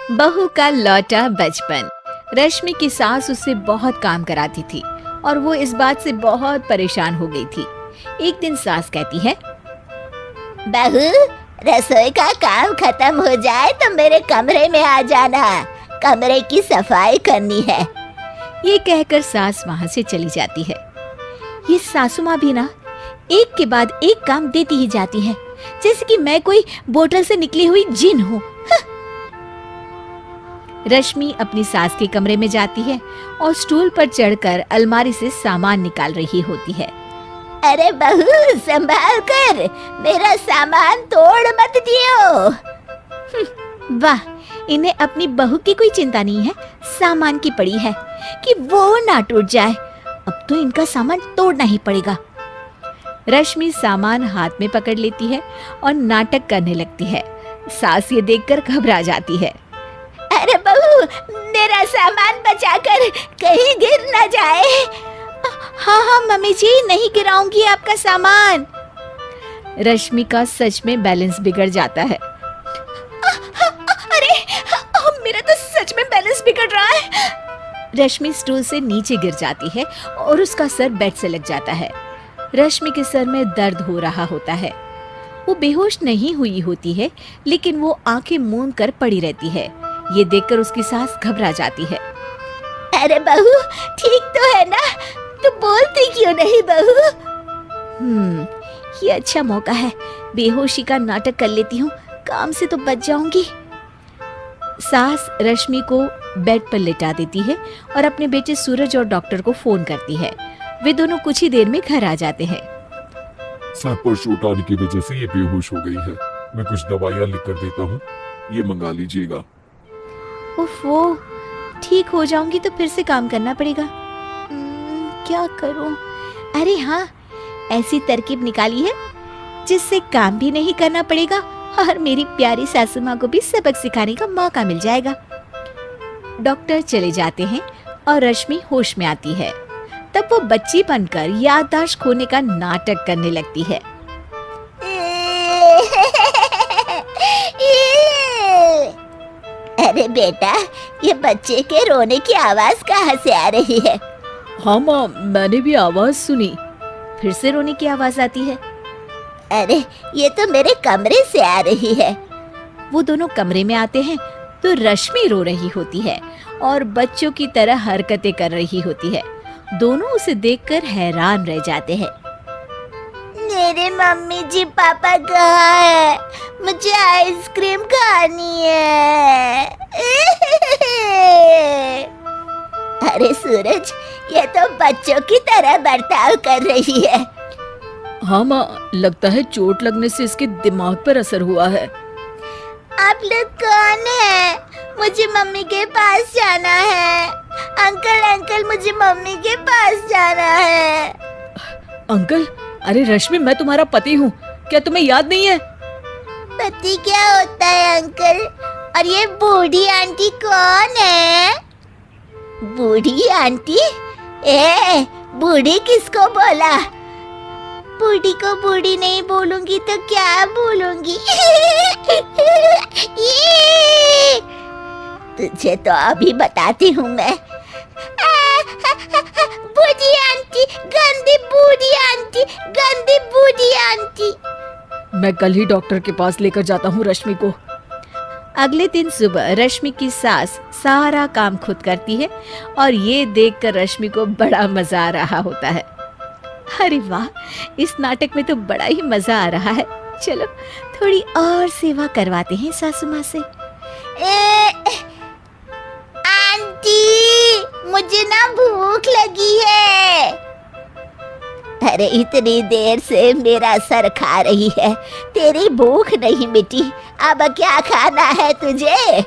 बहू का लौटा बचपन। रश्मि की सास उससे बहुत काम कराती थी और वो इस बात से बहुत परेशान हो गई थी। एक दिन सास कहती है, बहू, रसोई का काम खत्म हो जाए तो मेरे कमरे में आ जाना, कमरे की सफाई करनी है। ये कहकर सास वहां से चली जाती है। ये सासू माँ भी ना एक के बाद एक काम देती ही जाती है, जैसे कि मैं कोई बोतल से निकली हुई जिन हूँ। रश्मि अपनी सास के कमरे में जाती है और स्टूल पर चढ़कर अलमारी से सामान निकाल रही होती है। अरे बहू, संभाल कर, मेरा सामान तोड़ मत दियो। वाह, इन्हें अपनी बहू की कोई चिंता नहीं है, सामान की पड़ी है कि वो ना टूट जाए। अब तो इनका सामान तोड़ना ही पड़ेगा। रश्मि सामान हाथ में पकड़ लेती है और नाटक करने लगती है। सास ये देखकर घबरा जाती है। अरे बहू, मेरा सामान बचाकर कहीं गिर न जाए। हाँ हाँ मम्मी जी, नहीं गिराऊंगी आपका सामान। रश्मि का सच में बैलेंस बिगड़ जाता है। अरे, मेरा तो सच में बैलेंस बिगड़ रहा है। रश्मि स्टूल से नीचे गिर जाती है और उसका सर बेड से लग जाता है। रश्मि के सर में दर्द हो रहा होता है। वो बेहोश नहीं हुई होती है, लेकिन वो आंखें मूंद कर पड़ी रहती है। ये देखकर उसकी सास घबरा जाती है। अरे बहू, ठीक तो है ना? तू बोलती क्यों नहीं बहू? ये अच्छा मौका है, बेहोशी का नाटक कर लेती हूँ, काम से तो बच जाऊंगी। सास रश्मि को बेड पर लेटा देती है और अपने बेटे सूरज और डॉक्टर को फोन करती है। वे दोनों कुछ ही देर में घर आ जाते हैं। सर पर चोट आने की वजह से ये बेहोश हो गई है। मैं कुछ दवाइयाँ लिख कर देता हूँ, ये मंगा लीजिएगा। उफ, वो ठीक हो जाऊंगी तो फिर से काम करना पड़ेगा। क्या करूं? अरे हाँ, ऐसी तरकीब निकाली है जिससे काम भी नहीं करना पड़ेगा और मेरी प्यारी सासू माँ को भी सबक सिखाने का मौका मिल जाएगा। डॉक्टर चले जाते हैं और रश्मि होश में आती है। तब वो बच्ची बनकर याददाश्त खोने का नाटक करने लगती है। अरे बेटा, ये बच्चे के रोने की आवाज कहाँ से आ रही है? हाँ माँ, मैंने भी आवाज सुनी। फिर से रोने की आवाज आती है। अरे, ये तो मेरे कमरे से आ रही है। वो दोनों कमरे में आते हैं तो रश्मि रो रही होती है और बच्चों की तरह हरकतें कर रही होती है। दोनों उसे देखकर हैरान रह जाते हैं। मेरे मम्मी जी पापा कहाँ है? मुझे आइसक्रीम खानी है। अरे सूरज, ये तो बच्चों की तरह बर्ताव कर रही है। हाँ माँ, लगता है चोट लगने से इसके दिमाग पर असर हुआ है। आप लोग कौन है? मुझे मम्मी के पास जाना है। अंकल अंकल, मुझे मम्मी के पास जाना है। अंकल? अरे रश्मि, मैं तुम्हारा पति हूँ, क्या तुम्हें याद नहीं है? पति क्या होता है अंकल? और ये बूढ़ी आंटी कौन है? बूढ़ी आंटी? ए, बूढ़ी किसको बोला? बूढ़ी को बूढ़ी नहीं बोलूंगी तो क्या बोलूंगी? तुझे तो अभी बताती हूँ मैं। बूढ़ी आंटी, गंदी बूढ़ी आंटी, गंदी बूढ़ी आंटी। मैं कल ही डॉक्टर के पास लेकर जाता हूँ रश्मि को। अगले दिन सुबह रश्मि की सास सारा काम खुद करती है और ये देखकर रश्मि को बड़ा मजा आ रहा होता है। अरे वाह, इस नाटक में तो बड़ा ही मजा आ रहा है। चलो थोड़ी और सेवा करवाते हैं सासू माँ से। आंटी, मुझे ना भूख लगी है। अरे, इतनी देर से मेरा सर खा रही है, तेरी भूख नहीं मिटी। अब क्या खाना है तुझे?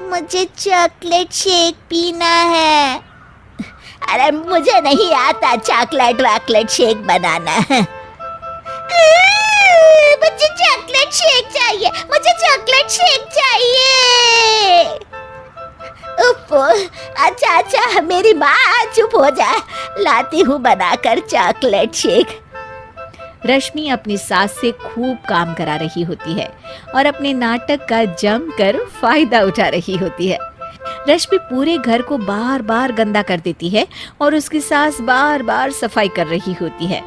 मुझे चॉकलेट शेक पीना है। अरे, मुझे नहीं आता चॉकलेट वाकलेट शेक बनाना। मुझे चॉकलेट शेक चाहिए, मुझे चॉकलेट शेक चाहिए। अच्छा अच्छा, मेरी माँ चुप हो जा, लाती हूँ बनाकर चॉकलेट शेक। रश्मि अपनी सास से खूब काम करा रही होती है और अपने नाटक का जमकर फायदा उठा रही होती है। रश्मि पूरे घर को बार बार गंदा कर देती है और उसकी सास बार बार सफाई कर रही होती है।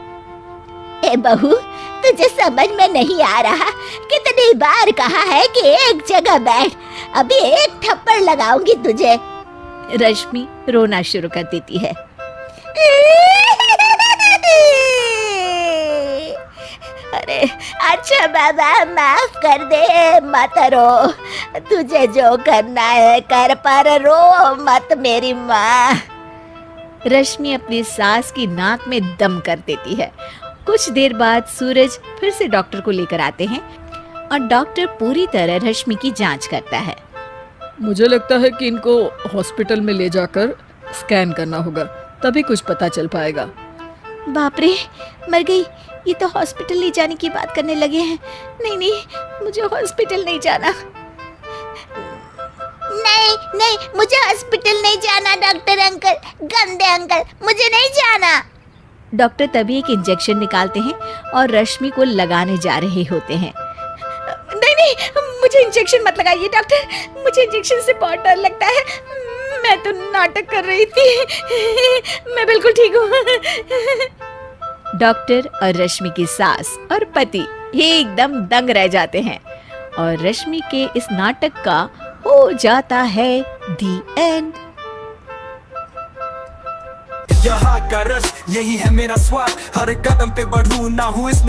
ए बहू, तुझे समझ में नहीं आ रहा? कितनी बार कहा है कि एक जगह बैठ, अभी एक थप्पड़ लगाऊंगी तुझे। रश्मि रोना शुरू कर देती है। अरे अच्छा बाबा, माफ कर दे, मत रो। तुझे जो करना है कर, पर रो मत मेरी माँ। रश्मि अपनी सास की नाक में दम कर देती है। कुछ देर बाद सूरज फिर से डॉक्टर को लेकर आते हैं और डॉक्टर पूरी तरह रश्मि की जांच करता है। मुझे लगता है कि इनको हॉस्पिटल में ले जाकर स्कैन करना होगा, तभी कुछ पता चल पाएगा। बाप रे, मर गई। ये तो हॉस्पिटल ले जाने की बात करने लगे हैं। नहीं नहीं, मुझे हॉस्पिटल नहीं जाना। नहीं नहीं, मुझे हॉस्पिटल नहीं जाना डॉक्टर अंकल, गंदे अंकल, मुझे नहीं जाना। डॉक्टर तभी एक इंजेक्शन निकालते हैं और रश्मि को लगाने जा रहे होते हैं। नहीं नहीं, मुझे इंजेक्शन मत लगाइए डॉक्टर, मुझे इंजेक्शन से बहुत डर लगता है। मैं तो नाटक कर रही थी, मैं बिल्कुल ठीक हूँ। डॉक्टर और रश्मि की सास और पति एकदम दंग रह जाते हैं और रश्मि के इस नाटक का हो जाता है दी एंड। यहाँ का रश, यही है मेरा स्वाद, हर कदम पे बढ़ूं ना हूँ इसमें